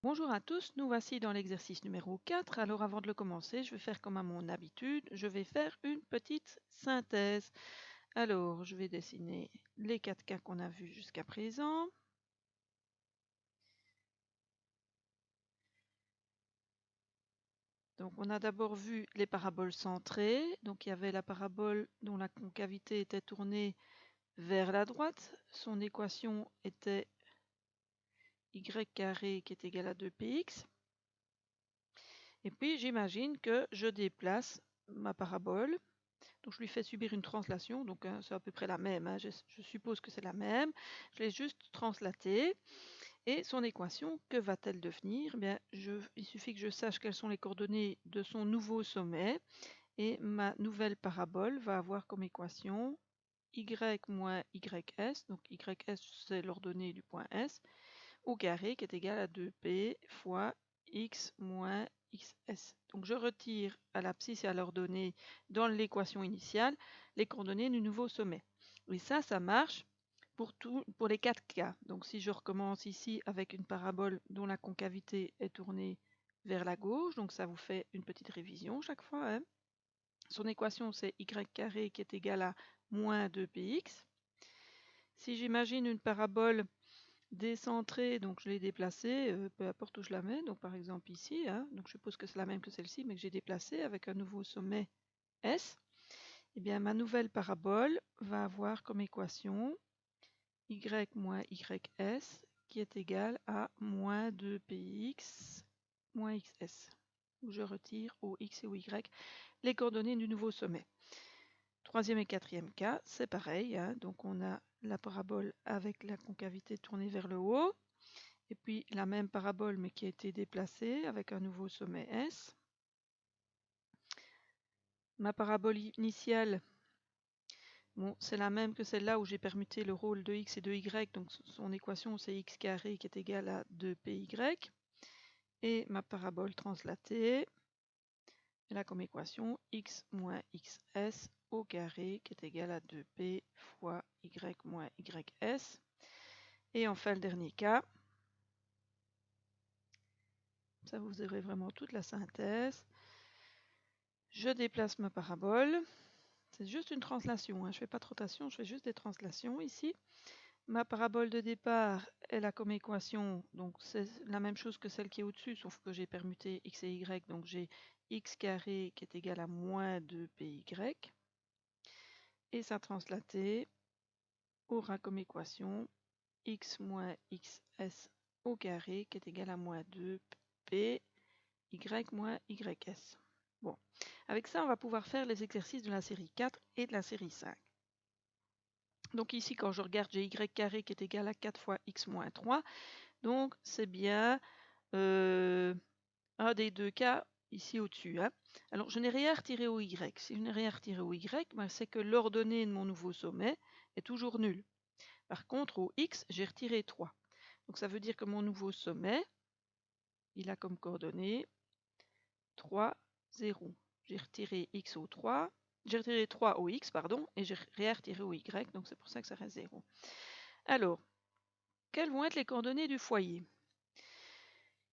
Bonjour à tous, nous voici dans l'exercice numéro 4. Alors avant de le commencer, je vais faire comme à mon habitude, je vais faire une petite synthèse. Alors, je vais dessiner les 4 cas qu'on a vus jusqu'à présent. Donc on a d'abord vu les paraboles centrées. Donc il y avait la parabole dont la concavité était tournée vers la droite. Son équation était y carré qui est égal à 2px. Et puis j'imagine que je déplace ma parabole. Donc je lui fais subir une translation, donc c'est à peu près la même, hein, je suppose que c'est la même. Je l'ai juste translatée. Et son équation, que va-t-elle devenir? Eh bien, il suffit que je sache quelles sont les coordonnées de son nouveau sommet. Et ma nouvelle parabole va avoir comme équation y moins ys, donc ys c'est l'ordonnée du point S, au carré qui est égal à 2p fois x moins xs. Donc je retire à l'abscisse et à l'ordonnée dans l'équation initiale les coordonnées du nouveau sommet. Et ça marche pour les 4 cas. Donc si je recommence ici avec une parabole dont la concavité est tournée vers la gauche, donc ça vous fait une petite révision chaque fois, hein. Son équation c'est y carré qui est égal à moins 2px. Si j'imagine une parabole décentrée, donc je l'ai déplacée, peu importe où je la mets, donc par exemple ici, hein, donc je suppose que c'est la même que celle-ci, mais que j'ai déplacée avec un nouveau sommet S, et bien ma nouvelle parabole va avoir comme équation y moins ys qui est égal à moins 2px moins xs, où je retire au x et au y les coordonnées du nouveau sommet. Troisième et quatrième cas, c'est pareil, hein, donc on a la parabole avec la concavité tournée vers le haut, et puis la même parabole mais qui a été déplacée avec un nouveau sommet S. Ma parabole initiale, bon, c'est la même que celle-là où j'ai permuté le rôle de x et de y, donc son équation c'est x carré qui est égal à 2py. Et ma parabole translatée, elle a comme équation x moins xs au carré qui est égal à 2p fois y moins ys. Et enfin le dernier cas, ça vous aurez vraiment toute la synthèse. Je déplace ma parabole, c'est juste une translation, hein. Je ne fais pas de rotation, je fais juste des translations ici. Ma parabole de départ, elle a comme équation, donc c'est la même chose que celle qui est au-dessus, sauf que j'ai permuté x et y, donc j'ai x carré qui est égal à moins 2py. Et sa translatée aura comme équation x moins xs au carré qui est égal à moins 2p y moins ys. Bon, avec ça, on va pouvoir faire les exercices de la série 4 et de la série 5. Donc ici, quand je regarde, j'ai y carré qui est égal à 4 fois x moins 3. Donc c'est bien un des deux cas ici au-dessus, hein. Alors je n'ai rien retiré au y. Si je n'ai rien retiré au y, ben, c'est que l'ordonnée de mon nouveau sommet est toujours nulle. Par contre, au x, j'ai retiré 3. Donc ça veut dire que mon nouveau sommet, il a comme coordonnée 3, 0. J'ai retiré x au 3, j'ai retiré 3 au x, pardon, et j'ai rien retiré au y, donc c'est pour ça que ça reste 0. Alors, quelles vont être les coordonnées du foyer?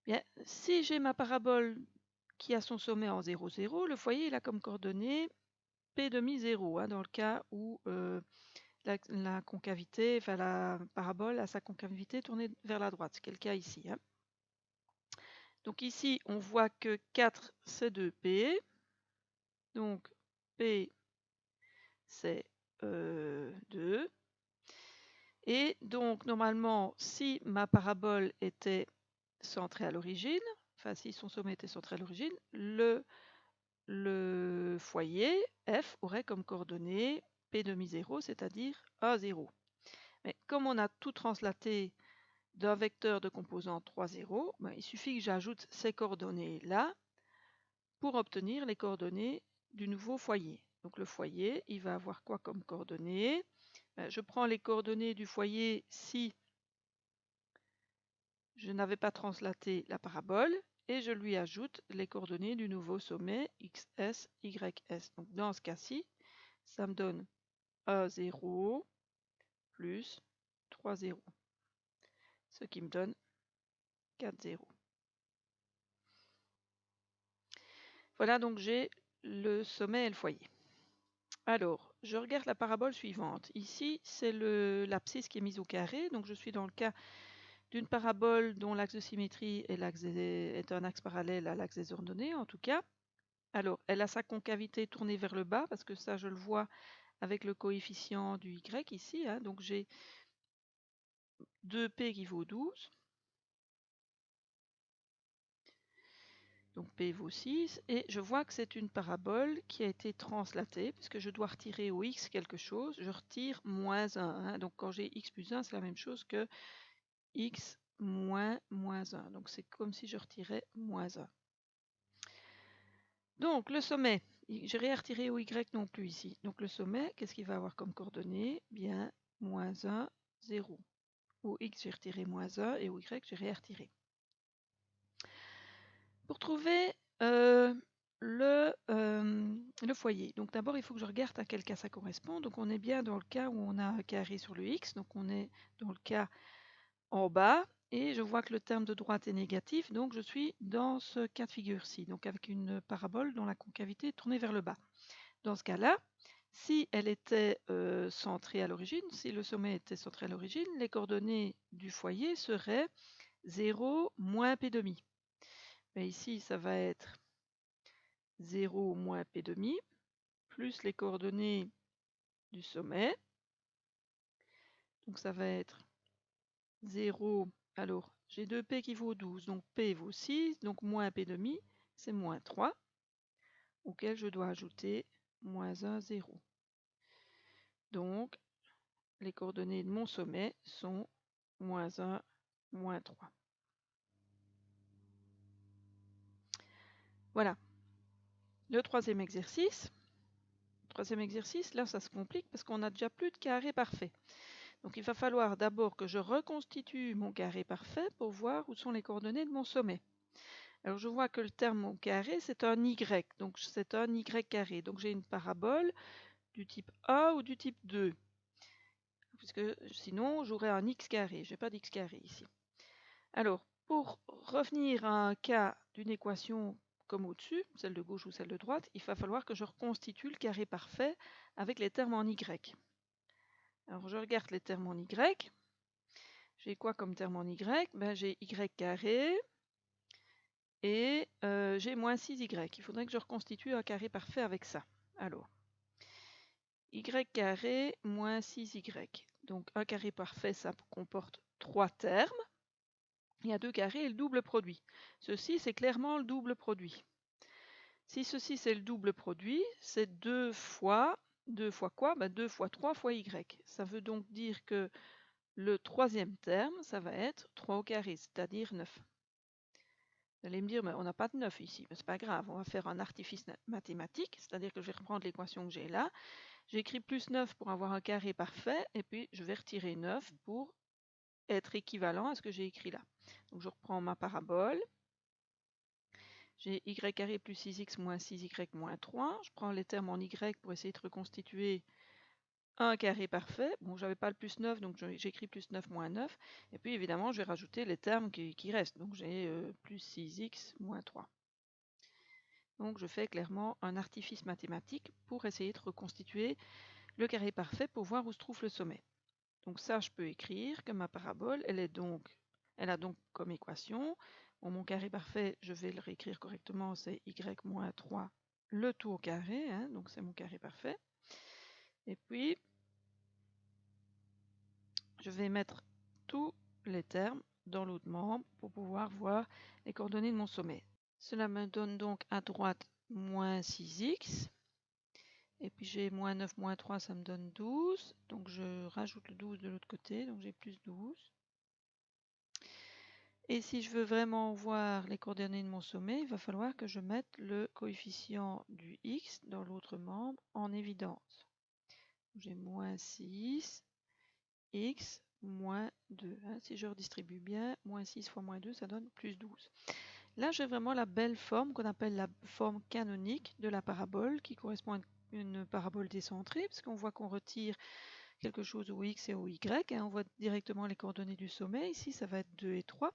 Bien, si j'ai ma parabole qui a son sommet en 0, 0, le foyer il a comme coordonnée p demi 0, hein, dans le cas où la concavité, enfin la parabole a sa concavité tournée vers la droite, ce qui est le cas ici, hein. Donc ici, on voit que 4, c'est 2p. Donc p, c'est 2. Et donc, normalement, si ma parabole était centrée à l'origine, enfin si son sommet était centré à l'origine, le foyer F aurait comme coordonnée P demi 0, c'est-à-dire 1, 0. Mais comme on a tout translaté d'un vecteur de composante 3, 0, ben, il suffit que j'ajoute ces coordonnées-là pour obtenir les coordonnées du nouveau foyer. Donc le foyer, il va avoir quoi comme coordonnées? Ben, je prends les coordonnées du foyer si je n'avais pas translaté la parabole et je lui ajoute les coordonnées du nouveau sommet xs, ys. Donc dans ce cas-ci, ça me donne 1, 0 plus 3, 0, ce qui me donne 4, 0. Voilà, donc j'ai le sommet et le foyer. Alors, je regarde la parabole suivante. Ici, c'est l'abscisse qui est mise au carré. Donc, je suis dans le cas d'une parabole dont l'axe de symétrie est un axe parallèle à l'axe des ordonnées, en tout cas. Alors, elle a sa concavité tournée vers le bas, parce que ça, je le vois avec le coefficient du y ici. Hein. Donc, j'ai 2p qui vaut 12. Donc P vaut 6, et je vois que c'est une parabole qui a été translatée, puisque je dois retirer au x quelque chose, je retire moins 1. Hein. Donc quand j'ai x plus 1, c'est la même chose que x moins 1. Donc c'est comme si je retirais moins 1. Donc le sommet, j'ai rien retiré au y non plus ici. Donc le sommet, qu'est-ce qu'il va avoir comme coordonnées? Bien, moins 1, 0. Au x, j'ai retiré moins 1, et au y, j'ai rien retiré. Pour trouver le foyer, donc d'abord il faut que je regarde à quel cas ça correspond. Donc on est bien dans le cas où on a un carré sur le x, donc on est dans le cas en bas, et je vois que le terme de droite est négatif, donc je suis dans ce cas de figure-ci, donc avec une parabole dont la concavité est tournée vers le bas. Dans ce cas-là, si elle était centrée à l'origine, si le sommet était centré à l'origine, les coordonnées du foyer seraient 0 moins p demi. Mais ici, ça va être 0 moins p demi, plus les coordonnées du sommet. Donc ça va être 0, alors j'ai 2p qui vaut 12, donc p vaut 6, donc moins p demi, c'est moins 3, auquel je dois ajouter moins 1, 0. Donc les coordonnées de mon sommet sont moins 1, moins 3. Voilà. Le troisième exercice, là ça se complique parce qu'on n'a déjà plus de carré parfait. Donc il va falloir d'abord que je reconstitue mon carré parfait pour voir où sont les coordonnées de mon sommet. Alors je vois que le terme au carré, c'est un y, donc c'est un y carré. Donc j'ai une parabole du type A ou du type 2, puisque sinon j'aurais un x carré. Je n'ai pas d'x carré ici. Alors, pour revenir à un cas d'une équation comme au-dessus, celle de gauche ou celle de droite, il va falloir que je reconstitue le carré parfait avec les termes en y. Alors je regarde les termes en y. J'ai quoi comme terme en y? Ben, j'ai y carré et j'ai moins 6y. Il faudrait que je reconstitue un carré parfait avec ça. Alors, y carré moins 6y. Donc un carré parfait, ça comporte 3 termes. Il y a 2 carrés et le double produit. Ceci, c'est clairement le double produit. Si ceci, c'est le double produit, c'est 2 fois quoi? Ben, 2 fois 3 fois y. Ça veut donc dire que le troisième terme, ça va être 3 au carré, c'est-à-dire 9. Vous allez me dire, mais on n'a pas de 9 ici. Mais c'est pas grave, on va faire un artifice mathématique, c'est-à-dire que je vais reprendre l'équation que j'ai là. J'écris plus 9 pour avoir un carré parfait, et puis je vais retirer 9 pour être équivalent à ce que j'ai écrit là. Donc je reprends ma parabole. J'ai y carré plus 6x moins 6y moins 3. Je prends les termes en y pour essayer de reconstituer un carré parfait. Bon, j'avais pas le plus 9, donc j'écris plus 9 moins 9. Et puis évidemment, je vais rajouter les termes qui restent. Donc j'ai plus 6x moins 3. Donc je fais clairement un artifice mathématique pour essayer de reconstituer le carré parfait pour voir où se trouve le sommet. Donc ça, je peux écrire que ma parabole, elle a donc comme équation, mon carré parfait, je vais le réécrire correctement, c'est y moins 3, le tout au carré, hein, donc c'est mon carré parfait. Et puis, je vais mettre tous les termes dans l'autre membre pour pouvoir voir les coordonnées de mon sommet. Cela me donne donc à droite moins 6x. Et puis j'ai moins 9 moins 3, ça me donne 12. Donc je rajoute le 12 de l'autre côté, donc j'ai plus 12. Et si je veux vraiment voir les coordonnées de mon sommet, il va falloir que je mette le coefficient du x dans l'autre membre en évidence. J'ai moins 6, x, moins 2. Hein, si je redistribue bien, moins 6 fois moins 2, ça donne plus 12. Là, j'ai vraiment la belle forme qu'on appelle la forme canonique de la parabole, qui correspond à une parabole décentrée, parce qu'on voit qu'on retire quelque chose au x et au y. Hein, on voit directement les coordonnées du sommet. Ici, ça va être 2 et 3.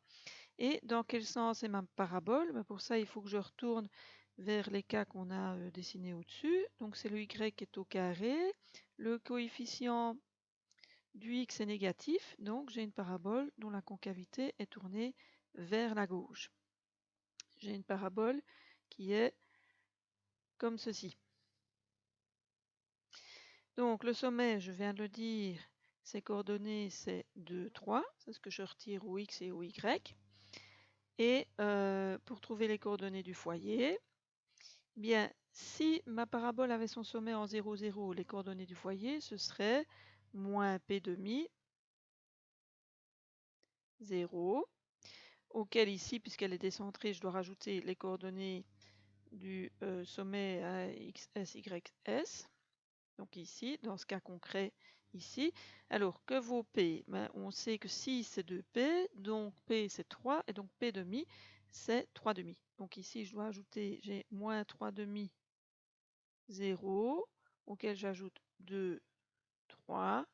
Et dans quel sens est ma parabole? Pour ça, il faut que je retourne vers les cas qu'on a dessinés au-dessus. Donc c'est le y qui est au carré. Le coefficient du x est négatif, donc j'ai une parabole dont la concavité est tournée vers la gauche. J'ai une parabole qui est comme ceci. Donc le sommet, je viens de le dire, ses coordonnées c'est 2, 3, c'est ce que je retire au x et au y. Et pour trouver les coordonnées du foyer, bien, si ma parabole avait son sommet en 0, 0, les coordonnées du foyer, ce serait moins p demi, 0, auquel ici, puisqu'elle est décentrée, je dois rajouter les coordonnées du sommet à x, s, y, s. Donc ici, dans ce cas concret, ici. Alors, que vaut P? Ben, on sait que 6 c'est 2P, donc P c'est 3, et donc P demi c'est 3 demi. Donc ici, je dois ajouter, j'ai moins 3 demi, 0, auquel j'ajoute 2, 3,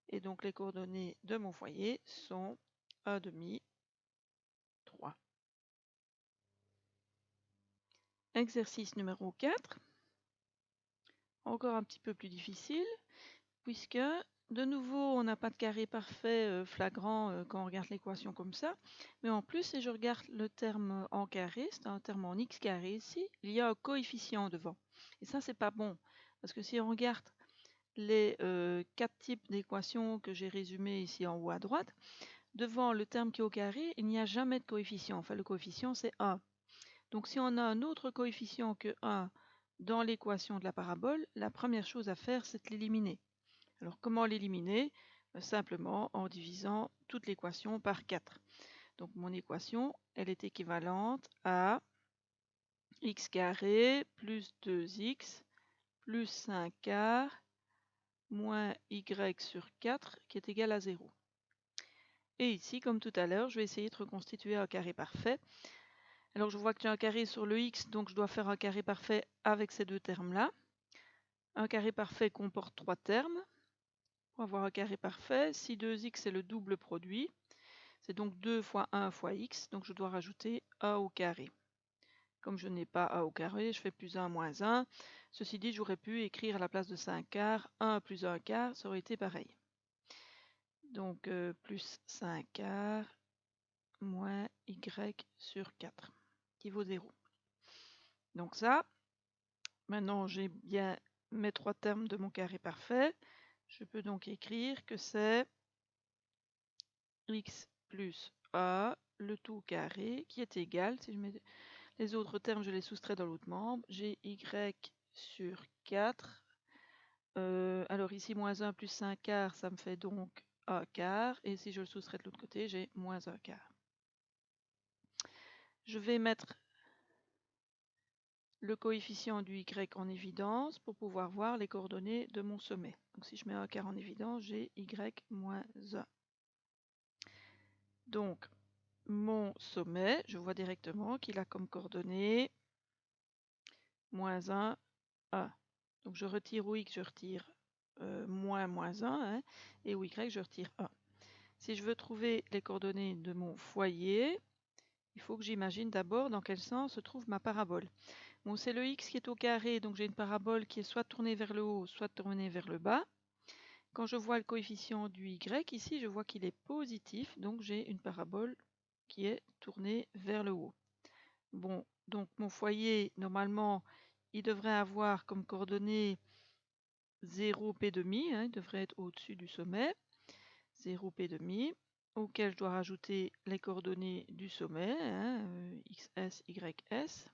et donc les coordonnées de mon foyer sont 1 demi, 3. Exercice numéro 4. Encore un petit peu plus difficile, puisque de nouveau on n'a pas de carré parfait flagrant quand on regarde l'équation comme ça, mais en plus si je regarde le terme en carré, c'est un terme en x carré ici, il y a un coefficient devant. Et ça c'est pas bon, parce que si on regarde les 4 types d'équations que j'ai résumées ici en haut à droite, devant le terme qui est au carré, il n'y a jamais de coefficient, enfin le coefficient c'est 1. Donc si on a un autre coefficient que 1 dans l'équation de la parabole, la première chose à faire c'est de l'éliminer. Alors comment l'éliminer? Simplement en divisant toute l'équation par 4. Donc mon équation, elle est équivalente à x carré plus 2x plus 5 quarts moins y sur 4 qui est égal à 0. Et ici, comme tout à l'heure, je vais essayer de reconstituer un carré parfait. Alors je vois que j'ai un carré sur le x, donc je dois faire un carré parfait avec ces deux termes-là. Un carré parfait comporte 3 termes. Pour avoir un carré parfait, si 2x est le double produit, c'est donc 2 fois 1 fois x, donc je dois rajouter a au carré. Comme je n'ai pas a au carré, je fais plus 1 moins 1. Ceci dit, j'aurais pu écrire à la place de 5 quarts, 1 plus 1 quart, ça aurait été pareil. Donc plus 5 quarts moins y sur 4, qui vaut 0. Donc ça, maintenant j'ai bien mes 3 termes de mon carré parfait. Je peux donc écrire que c'est x plus a, le tout carré, qui est égal, si je mets les autres termes, je les soustrais dans l'autre membre, j'ai y sur 4. Alors ici, moins 1 plus 5 quarts, ça me fait donc 1 quart, et si je le soustrais de l'autre côté, j'ai moins 1 quart. Je vais mettre le coefficient du y en évidence pour pouvoir voir les coordonnées de mon sommet. Donc si je mets 1 quart en évidence, j'ai y moins 1. Donc, mon sommet, je vois directement qu'il a comme coordonnées moins 1, 1. Donc je retire au x, je retire moins 1, hein, et au y, je retire 1. Si je veux trouver les coordonnées de mon foyer, il faut que j'imagine d'abord dans quel sens se trouve ma parabole. Bon, c'est le x qui est au carré, donc j'ai une parabole qui est soit tournée vers le haut, soit tournée vers le bas. Quand je vois le coefficient du y, ici, je vois qu'il est positif, donc j'ai une parabole qui est tournée vers le haut. Bon, donc mon foyer, normalement, il devrait avoir comme coordonnées 0 p demi, hein, il devrait être au-dessus du sommet, 0 p demi, auquel je dois rajouter les coordonnées du sommet, hein, xs, ys.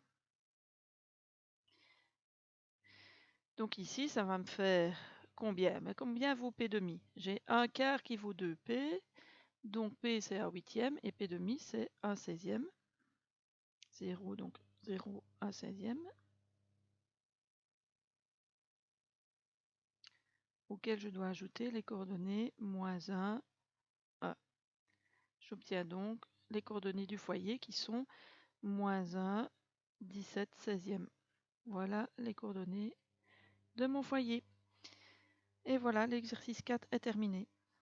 Donc ici, ça va me faire combien? Mais combien vaut p demi? J'ai 1 quart qui vaut 2p, donc p c'est 1 huitième, et p demi c'est 1 16e. 0, donc 0, 1 16e. Auquel je dois ajouter les coordonnées moins 1, 1. J'obtiens donc les coordonnées du foyer qui sont moins 1, 17 16e. Voilà les coordonnées de mon foyer. Et voilà, l'exercice 4 est terminé.